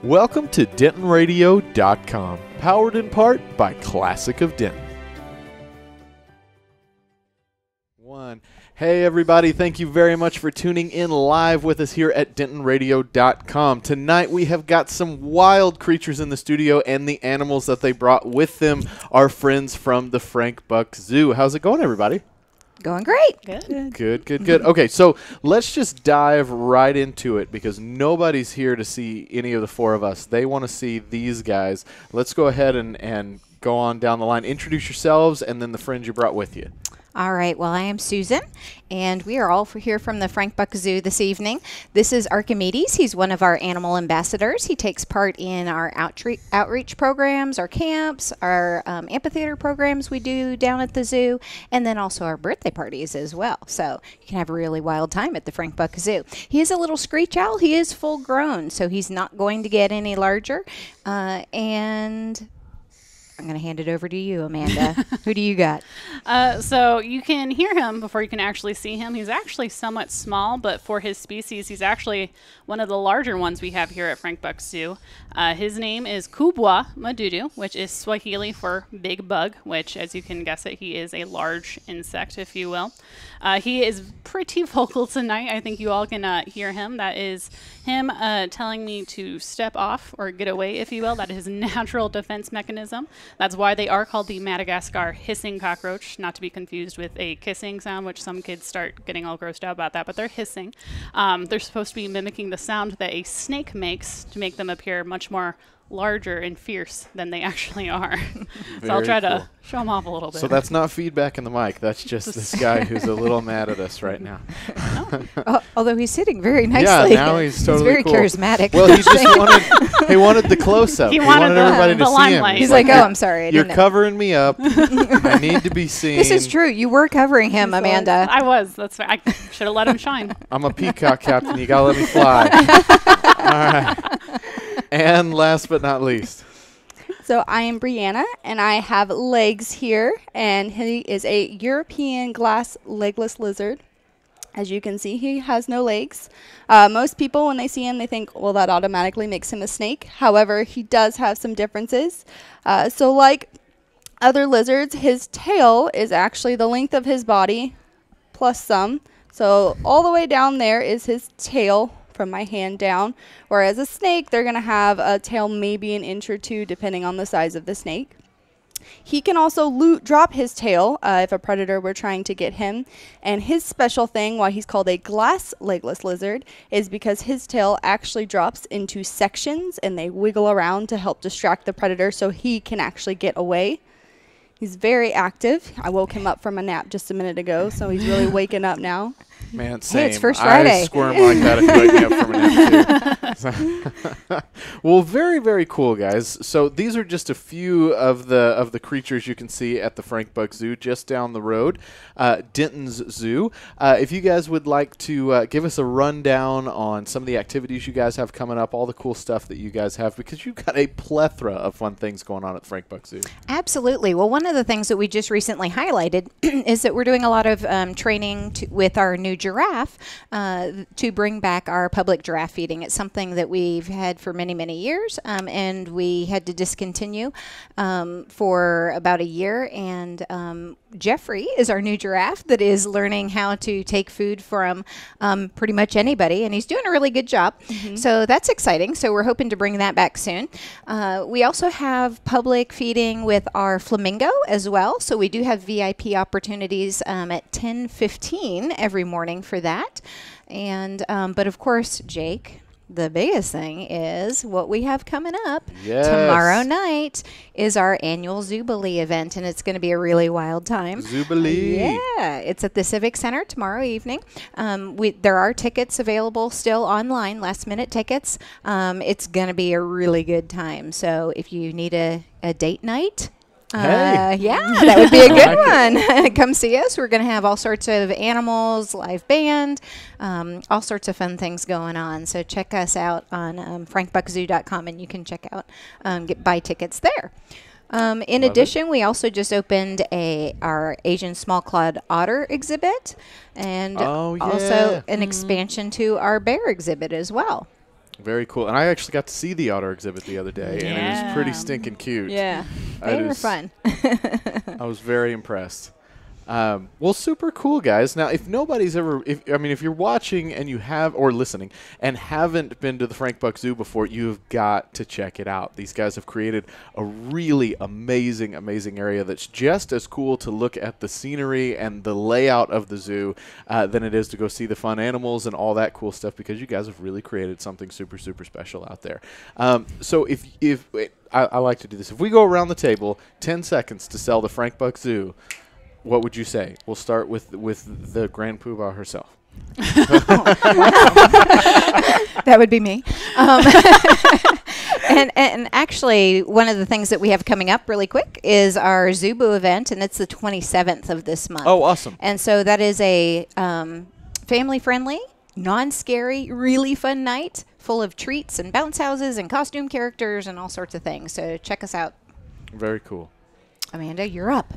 Welcome to DentonRadio.com, powered in part by Classic of Denton. Hey everybody, thank you very much for tuning in live with us here at DentonRadio.com. Tonight we have got some wild creatures in the studio, and the animals that they brought with them are friends from the Frank Buck Zoo. How's it going, everybody? Going great. Good. Okay, so let's just dive right into it because nobody's here to see any of the four of us. They want to see these guys. Let's go ahead and go on down the line. Introduce yourselves and then the friends you brought with you. All right. Well, I am Susan, and we are all here from the Frank Buck Zoo this evening. This is Archimedes. He's one of our animal ambassadors. He takes part in our outreach programs, our camps, our amphitheater programs we do down at the zoo, and then also our birthday parties as well. So you can have a really wild time at the Frank Buck Zoo. He is a little screech owl. He is full grown, so he's not going to get any larger. And I'm going to hand it over to you, Amanda. Who do you got? So you can hear him before you can actually see him. He's actually somewhat small, but for his species, he's actually one of the larger ones we have here at Frank Buck Zoo. His name is Kubwa Madudu, which is Swahili for big bug, which, as you can guess it, he is a large insect, if you will. He is pretty vocal tonight. I think you all can hear him. That is him telling me to step off or get away, if you will. That is his natural defense mechanism. That's why they are called the Madagascar hissing cockroach, not to be confused with a kissing sound, which some kids start getting all grossed out about that, but they're hissing. They're supposed to be mimicking the sound that a snake makes to make them appear much more larger and fierce than they actually are. So I'll try to show them off a little bit. So that's not feedback in the mic. That's just this guy who's a little mad at us right now. Although he's sitting very nicely. Yeah, now he's totally very charismatic. Well, he just wanted the close-up. He wanted everybody to see him. He's like, oh, I'm sorry. You're covering me up. I need to be seen. This is true. You were covering him, Amanda. I was. That's right. I should have let him shine. I'm a peacock captain. You got to let me fly. All right. And last but not least. So I am Brianna, and I have legs here, and he is a European glass legless lizard. As you can see, he has no legs. Most people, when they see him, they think, well, that automatically makes him a snake. However, he does have some differences. So like other lizards, his tail is actually the length of his body plus some. So all the way down there is his tail from my hand down, whereas a snake, they're going to have a tail maybe an inch or two depending on the size of the snake. He can also drop his tail if a predator were trying to get him, and his special thing, why he's called a glass legless lizard, is because his tail actually drops into sections and they wiggle around to help distract the predator so he can actually get away. He's very active. I woke him up from a nap just a minute ago, so he's really waking up now. Man, same. Hey, it's First Friday. I squirm like that if you wake me up from a nap too. Well, very, very cool, guys. So these are just a few of the creatures you can see at the Frank Buck Zoo just down the road, Denton's Zoo. If you guys would like to give us a rundown on some of the activities you guys have coming up, all the cool stuff that you guys have, because you've got a plethora of fun things going on at the Frank Buck Zoo. Absolutely. Well, one of the things that we just recently highlighted is that we're doing a lot of training with our new giraffe to bring back our public giraffe feeding. It's something that we've had for many, many years, and we had to discontinue for about a year. And Jeffrey is our new giraffe that is learning how to take food from pretty much anybody, and he's doing a really good job. So that's exciting. So we're hoping to bring that back soon. We also have public feeding with our flamingo as well. So we do have VIP opportunities at 10:15 every morning for that. And but of course, Jake, the biggest thing is what we have coming up. Yes. Tomorrow night is our annual Zubilee event, and it's going to be a really wild time. Zubilee. Yeah, it's at the Civic Center tomorrow evening. There are tickets available still online, last-minute tickets. It's going to be a really good time. So if you need a date night, Hey. yeah, that would be a good one. Come see us. We're going to have all sorts of animals, live band, all sorts of fun things going on. So check us out on frankbuckzoo.com, and you can check out, buy tickets there. In addition, we also just opened our Asian small-clawed otter exhibit, and also an expansion to our bear exhibit as well. Very cool. And I actually got to see the otter exhibit the other day, and it was pretty stinking cute. Yeah, they were fun. I was very impressed. Well, super cool, guys. Now, if nobody's ever, if you're watching and you have, or listening, and haven't been to the Frank Buck Zoo before, you've got to check it out. These guys have created a really amazing, amazing area that's just as cool to look at the scenery and the layout of the zoo than it is to go see the fun animals and all that cool stuff, because you guys have really created something super, super special out there. So I like to do this. If we go around the table, 10 seconds to sell the Frank Buck Zoo, what would you say? We'll start with the Grand Poobah herself. That would be me. And actually, one of the things that we have coming up really quick is our Zubu event, and it's the 27th of this month. Oh, awesome. And so that is a family-friendly, non-scary, really fun night full of treats and bounce houses and costume characters and all sorts of things. So check us out. Very cool. Amanda, you're up.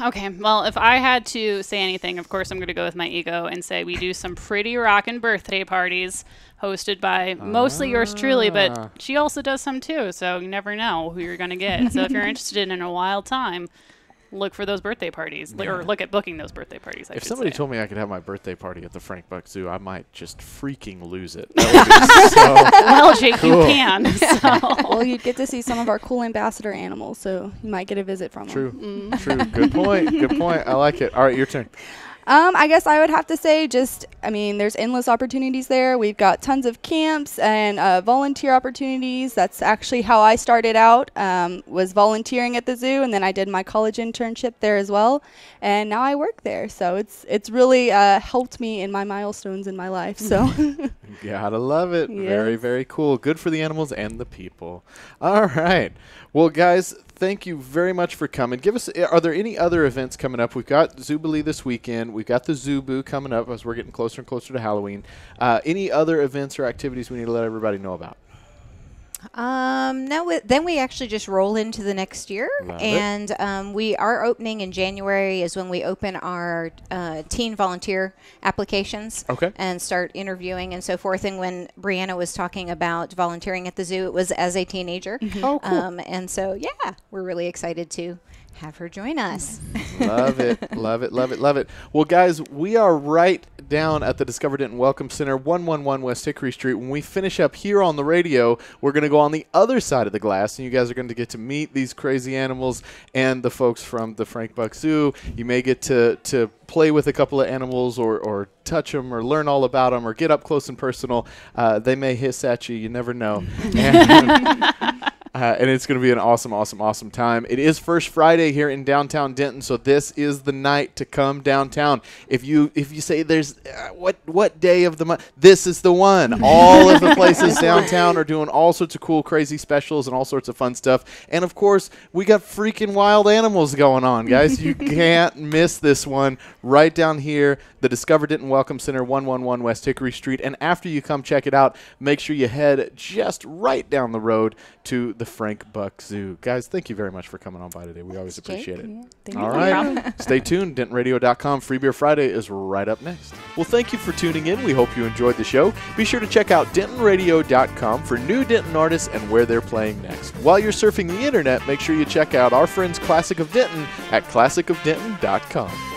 Okay, well, if I had to say anything, of course, I'm going to go with my ego and say we do some pretty rockin' birthday parties hosted by mostly yours truly, but she also does some too, so you never know who you're going to get. So if you're interested in a wild time, look for those birthday parties, or look at booking those birthday parties. If somebody told me I could have my birthday party at the Frank Buck Zoo, I might just freaking lose it. That would be so well, Jake, cool. you can. So. Well, you'd get to see some of our cool ambassador animals, so you might get a visit from them. True. Good point. Good point. I like it. All right, your turn. I guess I would have to say there's endless opportunities there. We've got tons of camps and volunteer opportunities. That's actually how I started out, was volunteering at the zoo, and then I did my college internship there as well, and now I work there. So it's really helped me in my milestones in my life. So Gotta love it. Yes. Very, very cool. Good for the animals and the people. All right. Well, guys, thank you very much for coming. Are there any other events coming up? We've got Zubilee this weekend. We've got the Zubu coming up as we're getting closer and closer to Halloween. Any other events or activities we need to let everybody know about? No, then we actually just roll into the next year. Love and we are opening in January is when we open our teen volunteer applications. Okay. And start interviewing and so forth. And when Brianna was talking about volunteering at the zoo, it was as a teenager. Oh, cool. And so, yeah, we're really excited to have her join us. Love it. Love it. Love it. Love it. Well, guys, we are right down at the Discover Denton Welcome Center, 111 West Hickory Street. When we finish up here on the radio, we're going to go on the other side of the glass, and you guys are going to get to meet these crazy animals and the folks from the Frank Buck Zoo. You may get to play with a couple of animals or touch them or learn all about them or get up close and personal. They may hiss at you. You never know. And it's going to be an awesome, awesome, awesome time. It is First Friday here in downtown Denton, so this is the night to come downtown. If you say there's what day of the month, this is the one. All of the places downtown are doing all sorts of cool, crazy specials and all sorts of fun stuff. And of course, we got freaking wild animals going on, guys. You can't miss this one right down here, the Discover Denton Welcome Center, 111 West Hickory Street. And after you come check it out, make sure you head just right down the road to the Frank Buck Zoo. Guys, thank you very much for coming on by today. We always appreciate it. Thank All you. right. Stay tuned. DentonRadio.com. Free Beer Friday is right up next. Well, thank you for tuning in. We hope you enjoyed the show. Be sure to check out DentonRadio.com for new Denton artists and where they're playing next. While you're surfing the internet, make sure you check out our friends Classic of Denton at ClassicofDenton.com.